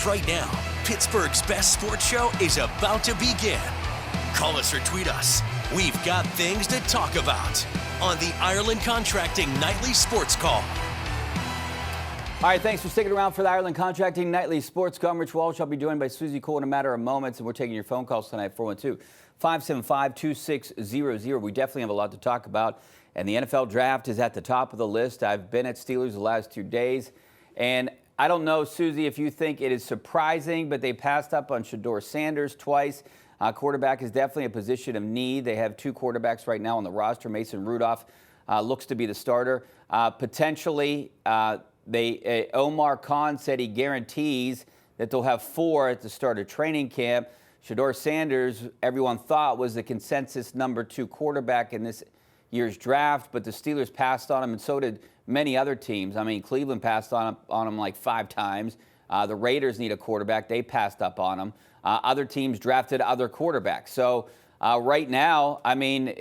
right now. Pittsburgh's best sports show is about to begin. Call us or tweet us. We've got things to talk about on the Ireland Contracting Nightly Sports Call. All right, thanks for sticking around for the Ireland Contracting Nightly Sports Call. I'm Rich Walsh. I'll be joined by Suzie in a matter of moments, and we're taking your phone calls tonight, 412-575-2600. We definitely have a lot to talk about, and the NFL draft is at the top of the list. I've been at Steelers the last 2 days, and I don't know, Suzie, if you think it is surprising, but they passed up on Shedeur Sanders twice. Quarterback is definitely a position of need. They have 2 quarterbacks right now on the roster. Mason Rudolph looks to be the starter. Potentially, Omar Khan said he guarantees that they'll have 4 at the start of training camp. Shedeur Sanders, everyone thought, was the consensus number 2 quarterback in this year's draft, but the Steelers passed on him, and so did many other teams. I mean, Cleveland passed on him like 5 times. The Raiders need a quarterback. They passed up on him. Other teams drafted other quarterbacks. So right now, I mean,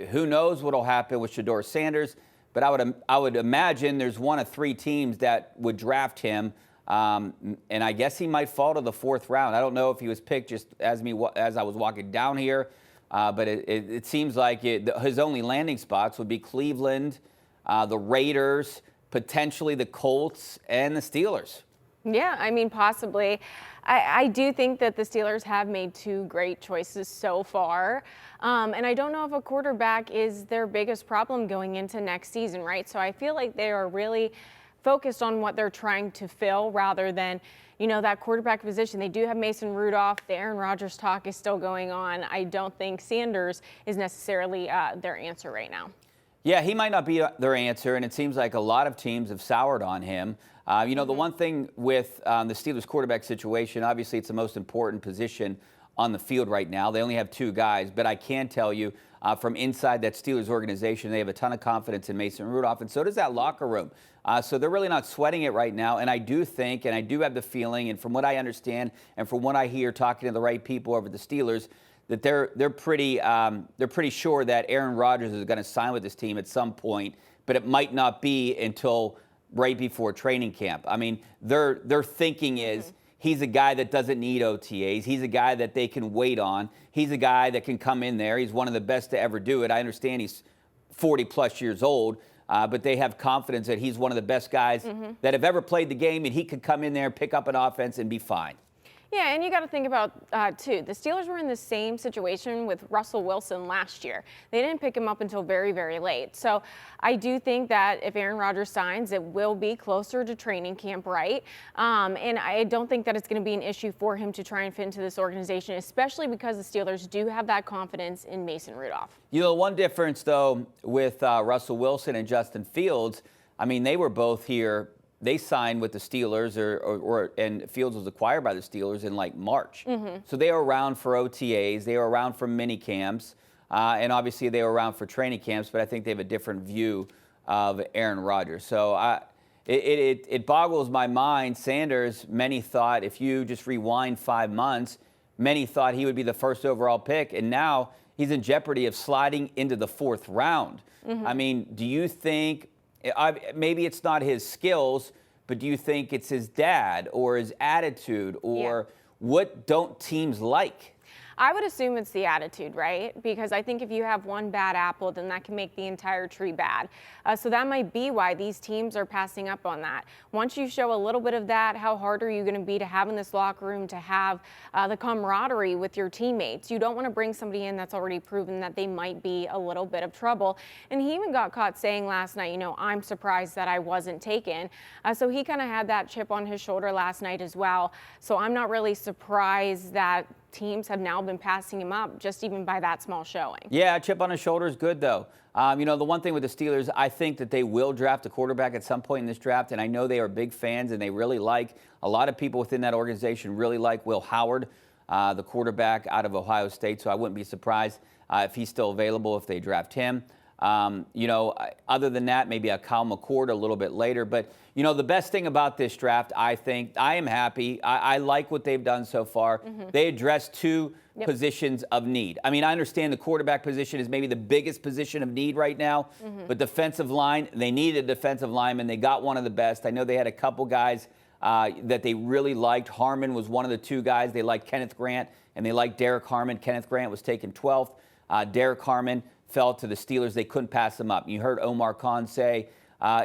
who knows what will happen with Shedeur Sanders, but I would imagine there's 1 of 3 teams that would draft him, and I guess he might fall to the 4th round. I don't know if he was picked just as I was walking down here, but it seems like his only landing spots would be Cleveland, the Raiders, potentially the Colts, and the Steelers. Yeah, I mean, possibly. I do think that the Steelers have made 2 great choices so far. And I don't know if a quarterback is their biggest problem going into next season, right? So I feel like they are really focused on what they're trying to fill rather than, you know, that quarterback position. They do have Mason Rudolph. The Aaron Rodgers talk is still going on. I don't think Sanders is necessarily their answer right now. Yeah, he might not be their answer, and it seems like a lot of teams have soured on him. You know, the one thing with the Steelers quarterback situation, obviously it's the most important position on the field right now. They only have 2 guys, but I can tell you from inside that Steelers organization, they have a ton of confidence in Mason Rudolph, and so does that locker room. So they're really not sweating it right now, and I do think, and I do have the feeling, and from what I understand, and from what I hear talking to the right people over the Steelers, that they're pretty sure that Aaron Rodgers is going to sign with this team at some point, but it might not be until right before training camp. I mean, their thinking is he's a guy that doesn't need OTAs. He's a guy that they can wait on. He's a guy that can come in there. He's one of the best to ever do it. I understand he's 40-plus years old, but they have confidence that he's one of the best guys that have ever played the game, and he could come in there, pick up an offense, and be fine. Yeah, and you got to think about, too, the Steelers were in the same situation with Russell Wilson last year. They didn't pick him up until very, very late. So I do think that if Aaron Rodgers signs, it will be closer to training camp, right? And I don't think that it's going to be an issue for him to try and fit into this organization, especially because the Steelers do have that confidence in Mason Rudolph. You know, one difference, though, with Russell Wilson and Justin Fields, I mean, they were both here. They signed with the Steelers, and Fields was acquired by the Steelers in like March. So they were around for OTAs, they were around for mini camps, and obviously they were around for training camps. But I think they have a different view of Aaron Rodgers. So it boggles my mind. Sanders, many thought, if you just rewind 5 months, many thought he would be the 1st overall pick, and now he's in jeopardy of sliding into the 4th round. I mean, do you think? Maybe it's not his skills, but do you think it's his dad or his attitude, or what don't teams like? I would assume it's the attitude, right? Because I think if you have one bad apple, then that can make the entire tree bad. So that might be why these teams are passing up on that. Once you show a little bit of that, how hard are you going to be to have in this locker room, to have the camaraderie with your teammates? You don't want to bring somebody in that's already proven that they might be a little bit of trouble. And he even got caught saying last night, you know, I'm surprised that I wasn't taken. So he kind of had that chip on his shoulder last night as well. So I'm not really surprised that teams have now been passing him up just even by that small showing. Yeah, a chip on his shoulder is good, though. You know, the one thing with the Steelers, I think that they will draft a quarterback at some point in this draft, and I know they are big fans, and they really like, a lot of people within that organization really like Will Howard, the quarterback out of Ohio State, so I wouldn't be surprised if he's still available if they draft him. You know, other than that, maybe a Kyle McCord a little bit later. But, you know, the best thing about this draft, I think, I am happy. I like what they've done so far. They addressed 2 positions of need. I mean, I understand the quarterback position is maybe the biggest position of need right now, but defensive line, they needed a defensive lineman. They got one of the best. I know they had a couple guys that they really liked. Harmon was one of the two guys. They liked Kenneth Grant, and they liked Derrick Harmon. Kenneth Grant was taken 12th. Derrick Harmon fell to the Steelers. They couldn't pass him up. You heard Omar Khan say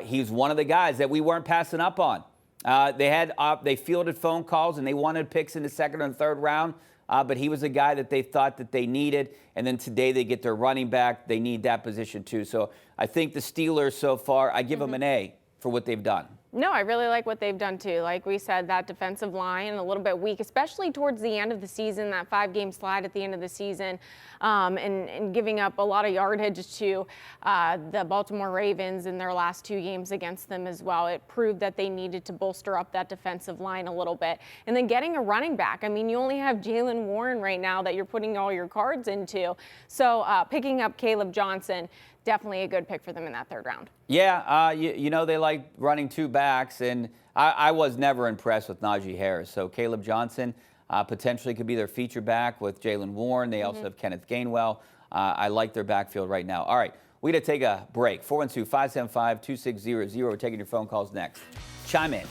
he's one of the guys that we weren't passing up on. They fielded phone calls, and they wanted picks in the second and third round. But he was a guy that they thought that they needed. And then today they get their running back. They need that position too. So I think the Steelers so far, I give them an A for what they've done. No, I really like what they've done too. Like we said, that defensive line a little bit weak, especially towards the end of the season, that 5-game slide at the end of the season, and giving up a lot of yardage to the Baltimore Ravens in their last 2 games against them as well. It proved that they needed to bolster up that defensive line a little bit. And then getting a running back. I mean, you only have Jaylen Warren right now that you're putting all your cards into. So picking up Caleb Johnson, definitely a good pick for them in that 3rd round. Yeah, you know they like running 2 backs, and I was never impressed with Najee Harris. So Caleb Johnson potentially could be their feature back with Jaylen Warren. They also have Kenneth Gainwell. I like their backfield right now. All right, we got to take a break. 412-575-2600. We're taking your phone calls next. Chime in.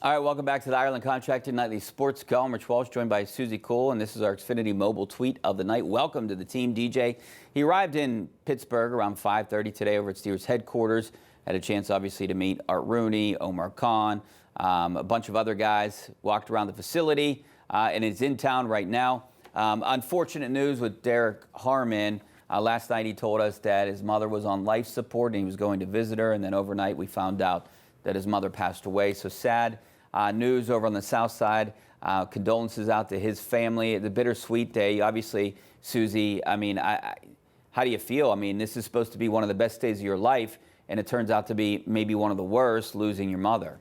All right, welcome back to the Ireland Contracting Nightly Sports Call. I'm Rich Walsh, joined by Suzie Cole, and this is our Xfinity Mobile tweet of the night. Welcome to the team, DJ. He arrived in Pittsburgh around 5:30 today over at Steelers headquarters. Had a chance, obviously, to meet Art Rooney, Omar Khan, a bunch of other guys. Walked around the facility, and is in town right now. Unfortunate news with Derrick Harmon. Last night he told us that his mother was on life support and he was going to visit her, and then overnight we found out that his mother passed away. So sad. News over on the south side. Condolences out to his family. The bittersweet day. Obviously, Suzie, I mean, how do you feel? I mean, this is supposed to be one of the best days of your life, and it turns out to be maybe one of the worst, losing your mother.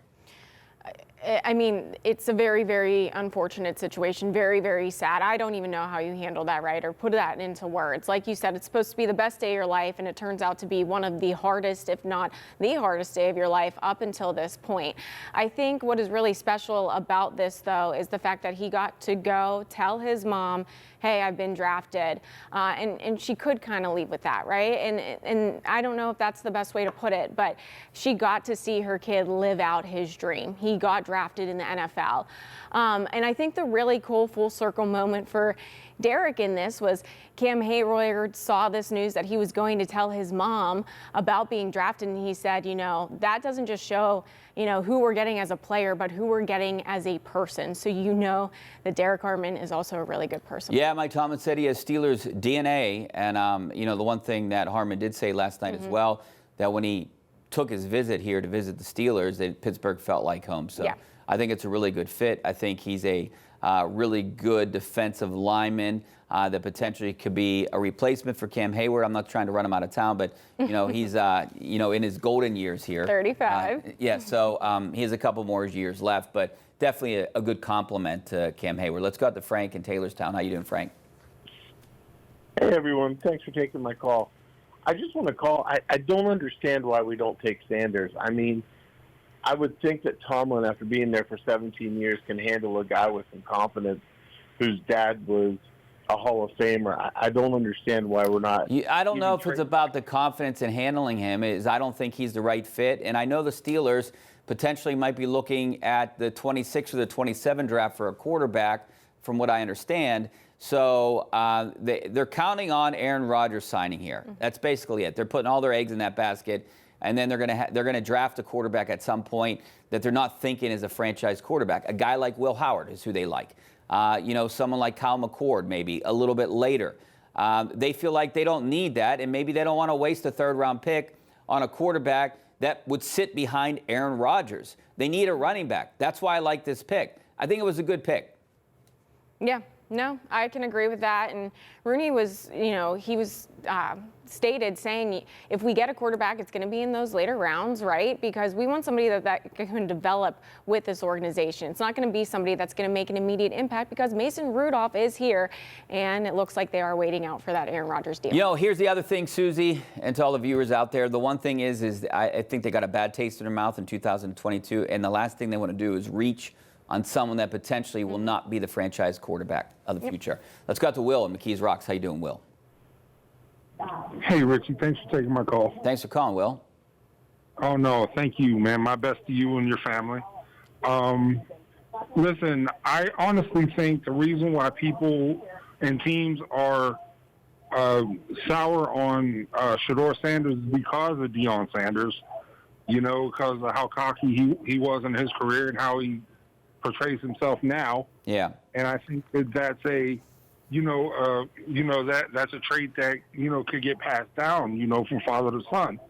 I mean, it's a very, very unfortunate situation, very, very sad. I don't even know how you handle that, right, or put that into words. Like you said, it's supposed to be the best day of your life, and it turns out to be one of the hardest, if not the hardest day of your life up until this point. I think what is really special about this, though, is the fact that he got to go tell his mom, hey, I've been drafted, and she could kind of leave with that, right? And I don't know if that's the best way to put it, but she got to see her kid live out his dream. He got drafted in the NFL. And I think the really cool full circle moment for Derrick in this was Cam Hayward saw this news that he was going to tell his mom about being drafted, and he said, you know, that doesn't just show, you know, who we're getting as a player, but who we're getting as a person. So you know that Derrick Harmon is also a really good person. Yeah, Mike Tomlin said he has Steelers DNA, and you know, the one thing that Harmon did say last night as well, that when he took his visit here to visit the Steelers, that Pittsburgh felt like home. So yeah. I think it's a really good fit. I think he's a really good defensive lineman that potentially could be a replacement for Cam Hayward. I'm not trying to run him out of town, but you know, he's you know, in his golden years here. 35. Yeah, so he has a couple more years left, but definitely a good compliment to Cam Hayward. Let's go out to Frank in Taylorstown. How you doing, Frank? Hey, everyone. Thanks for taking my call. I just want to call. I don't understand why we don't take Sanders. I mean, I would think that Tomlin, after being there for 17 years, can handle a guy with some confidence whose dad was a Hall of Famer. I don't understand why we're not. I don't know if it's about the confidence in handling him. I don't think he's the right fit. And I know the Steelers potentially might be looking at the 26 or the 27 draft for a quarterback, from what I understand. So they're counting on Aaron Rodgers signing here. That's basically it. They're putting all their eggs in that basket. And then they're going to draft a quarterback at some point that they're not thinking is a franchise quarterback. A guy like Will Howard is who they like. You know, someone like Kyle McCord maybe a little bit later. They feel like they don't need that, and maybe they don't want to waste a third-round pick on a quarterback that would sit behind Aaron Rodgers. They need a running back. That's why I like this pick. I think it was a good pick. Yeah. No, I can agree with that. And Rooney was, you know, he was stated saying if we get a quarterback, it's going to be in those later rounds, right? Because we want somebody that can develop with this organization. It's not going to be somebody that's going to make an immediate impact, because Mason Rudolph is here, and it looks like they are waiting out for that Aaron Rodgers deal. You know, here's the other thing, Suzie, and to all the viewers out there. The one thing is I think they got a bad taste in their mouth in 2022, and the last thing they want to do is reach on someone that potentially will not be the franchise quarterback of the future. Let's go out to Will in McKees Rocks. How you doing, Will? Hey, Richie. Thanks for taking my call. Thanks for calling, Will. Oh, no. Thank you, man. My best to you and your family. Listen, I honestly think the reason why people and teams are sour on Shedeur Sanders is because of Deion Sanders, because of how cocky he was in his career and how he portrays himself now. Yeah. And I think that's a, that's a trait that, could get passed down, from father to son.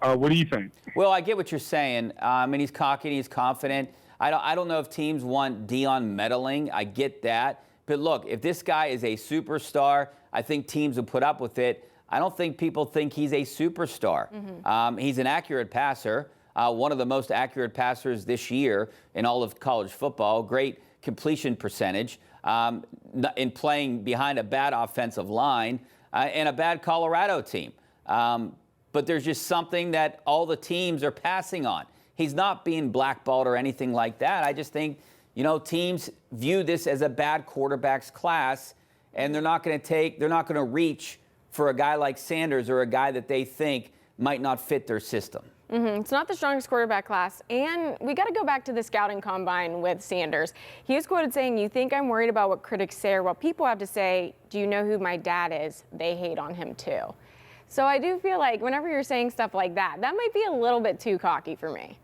What do you think? Well, I get what you're saying. And he's cocky and he's confident. I don't know if teams want Deion meddling. I get that. But look, if this guy is a superstar, I think teams will put up with it. I don't think people think he's a superstar. He's an accurate passer, one of the most accurate passers this year in all of college football. Great completion percentage in playing behind a bad offensive line and a bad Colorado team. But there's just something that all the teams are passing on. He's not being blackballed or anything like that. I just think, teams view this as a bad quarterback's class, and they're not going to reach for a guy like Sanders or a guy that they think might not fit their system. It's not the strongest quarterback class. And we got to go back to the scouting combine with Sanders. He was quoted saying, "You think I'm worried about what critics say or what people have to say? Do you know who my dad is? They hate on him too." So I do feel like whenever you're saying stuff like that, that might be a little bit too cocky for me.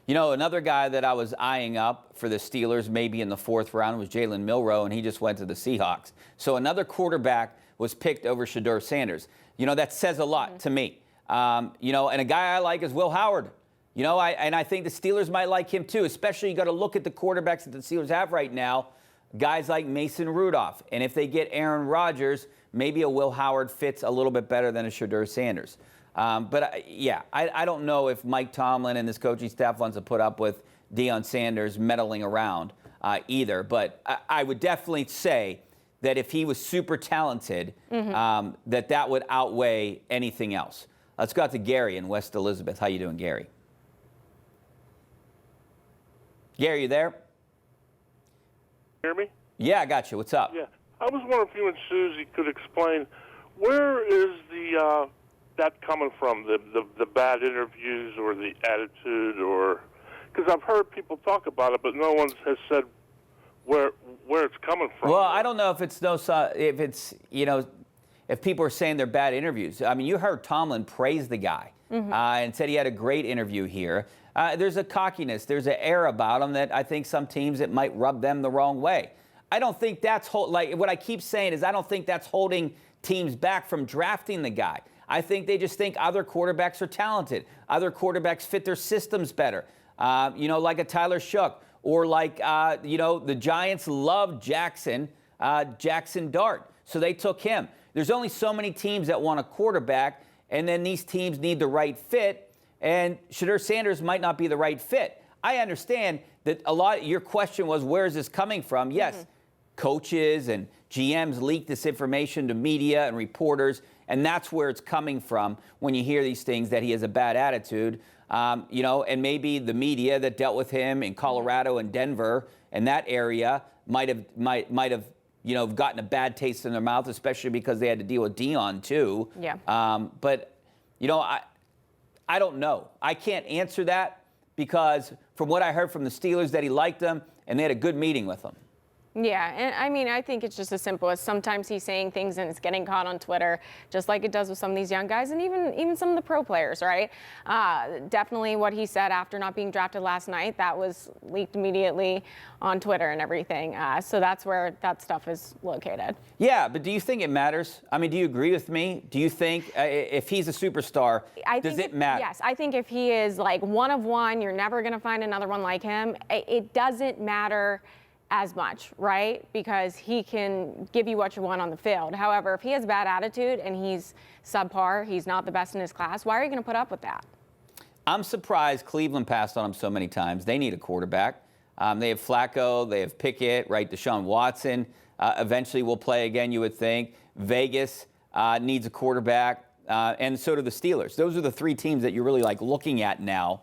Another guy that I was eyeing up for the Steelers maybe in the 4th round was Jalen Milroe, and he just went to the Seahawks. So another quarterback was picked over Shedeur Sanders. That says a lot to me. And a guy I like is Will Howard. I think the Steelers might like him too, especially you got to look at the quarterbacks that the Steelers have right now, guys like Mason Rudolph. And if they get Aaron Rodgers, maybe a Will Howard fits a little bit better than a Shedeur Sanders. I don't know if Mike Tomlin and this coaching staff wants to put up with Deion Sanders meddling around either. But I would definitely say that if he was super talented, that would outweigh anything else. Let's go out to Gary in West Elizabeth. How you doing, Gary? Gary, you there? Hear me? Yeah, I got you. What's up? Yeah. I was wondering if you and Suzie could explain where is that coming from, the bad interviews or the attitude, or because I've heard people talk about it, but no one has said where it's coming from. Well, I don't know if people are saying they're bad interviews. I mean, you heard Tomlin praise the guy and said he had a great interview here. There's a cockiness, there's an air about him that I think some teams it might rub them the wrong way. I don't think that's what I keep saying is I don't think that's holding teams back from drafting the guy. I think they just think other quarterbacks are talented. Other quarterbacks fit their systems better. Like a Tyler Shough or like, the Giants loved Jackson Dart. So they took him. There's only so many teams that want a quarterback, and then these teams need the right fit, and Shedeur Sanders might not be the right fit. I understand that your question was, where is this coming from? Yes, coaches and GMs leak this information to media and reporters, and that's where it's coming from when you hear these things that he has a bad attitude. And maybe the media that dealt with him in Colorado and Denver and that area might have gotten a bad taste in their mouth, especially because they had to deal with Deion too. Yeah. I don't know. I can't answer that because from what I heard from the Steelers that he liked them and they had a good meeting with him. Yeah, and I mean, I think it's just as simple as sometimes he's saying things and it's getting caught on Twitter, just like it does with some of these young guys and even some of the pro players, right? Definitely what he said after not being drafted last night, that was leaked immediately on Twitter and everything. So that's where that stuff is located. Yeah, but do you think it matters? I mean, do you agree with me? Do you think if he's a superstar, does it matter? Yes, I think if he is like one of one, you're never going to find another one like him. It doesn't matter as much, right? Because he can give you what you want on the field. However, if he has a bad attitude and he's subpar, he's not the best in his class, why are you going to put up with that? I'm surprised Cleveland passed on him so many times. They need a quarterback. They have Flacco, they have Pickett, right? Deshaun Watson eventually will play again, you would think. Vegas needs a quarterback, and so do the Steelers. Those are the three teams that you're really looking at now.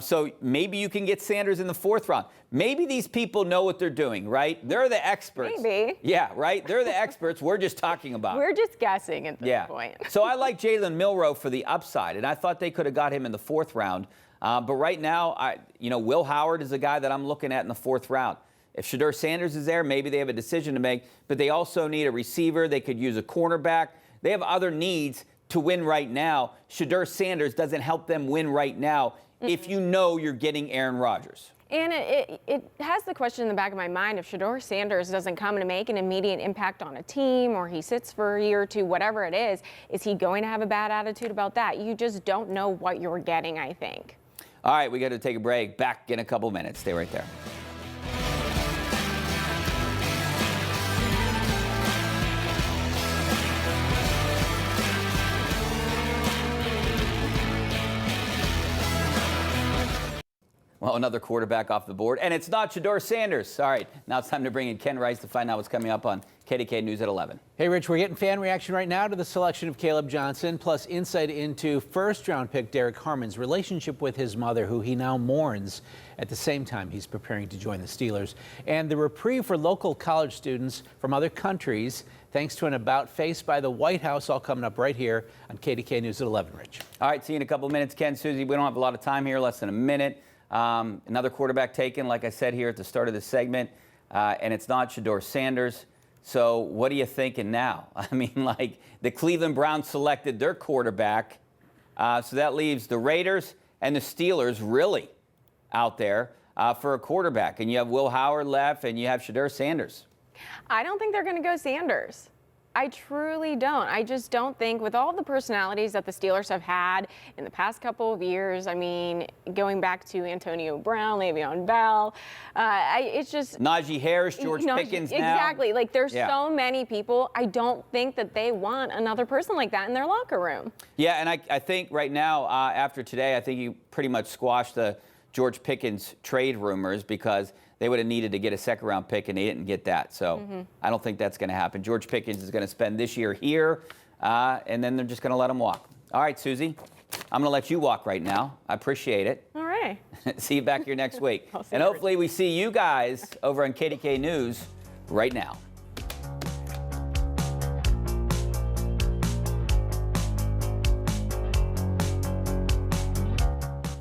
So maybe you can get Sanders in the 4th round. Maybe these people know what they're doing, right? They're the experts. Maybe. Yeah, right? They're the experts. We're just talking about it. We're just guessing at this point. So I like Jalen Milroe for the upside, and I thought they could have got him in the 4th round. But right now, Will Howard is a guy that I'm looking at in the 4th round. If Shedeur Sanders is there, maybe they have a decision to make, but they also need a receiver. They could use a cornerback. They have other needs to win right now. Shedeur Sanders doesn't help them win right now if you know you're getting Aaron Rodgers. And it has the question in the back of my mind, if Shedeur Sanders doesn't come to make an immediate impact on a team, or he sits for a year or two, whatever it is he going to have a bad attitude about that? You just don't know what you're getting, I think. All right, we got to take a break. Back in a couple minutes. Stay right there. Well, another quarterback off the board, and it's not Shedeur Sanders. All right, now it's time to bring in Ken Rice to find out what's coming up on KDK News at 11. Hey, Rich, we're getting fan reaction right now to the selection of Caleb Johnson, plus insight into first-round pick Derrick Harmon's relationship with his mother, who he now mourns at the same time he's preparing to join the Steelers, and the reprieve for local college students from other countries, thanks to an about-face by the White House, all coming up right here on KDK News at 11, Rich. All right, see you in a couple minutes, Ken, Suzie. We don't have a lot of time here, less than a minute. Another quarterback taken, like I said here at the start of the segment, and it's not Shedeur Sanders. So what are you thinking now? I mean, like, the Cleveland Browns selected their quarterback, so that leaves the Raiders and the Steelers really out there for a quarterback. And you have Will Howard left, and you have Shedeur Sanders. I don't think they're going to go Sanders. I truly don't. I just don't think, with all the personalities that the Steelers have had in the past couple of years, I mean, going back to Antonio Brown, Le'Veon Bell, it's just... Najee Harris, George Pickens now. Exactly. Like, there's so many people. I don't think that they want another person like that in their locker room. Yeah, and I think right now, after today, I think you pretty much squashed the George Pickens trade rumors, because they would have needed to get a second-round pick, and they didn't get that. So I don't think that's going to happen. George Pickens is going to spend this year here, and then they're just going to let him walk. All right, Suzie, I'm going to let you walk right now. I appreciate it. All right. See you back here next week. And hopefully we see you guys over on KDK News right now.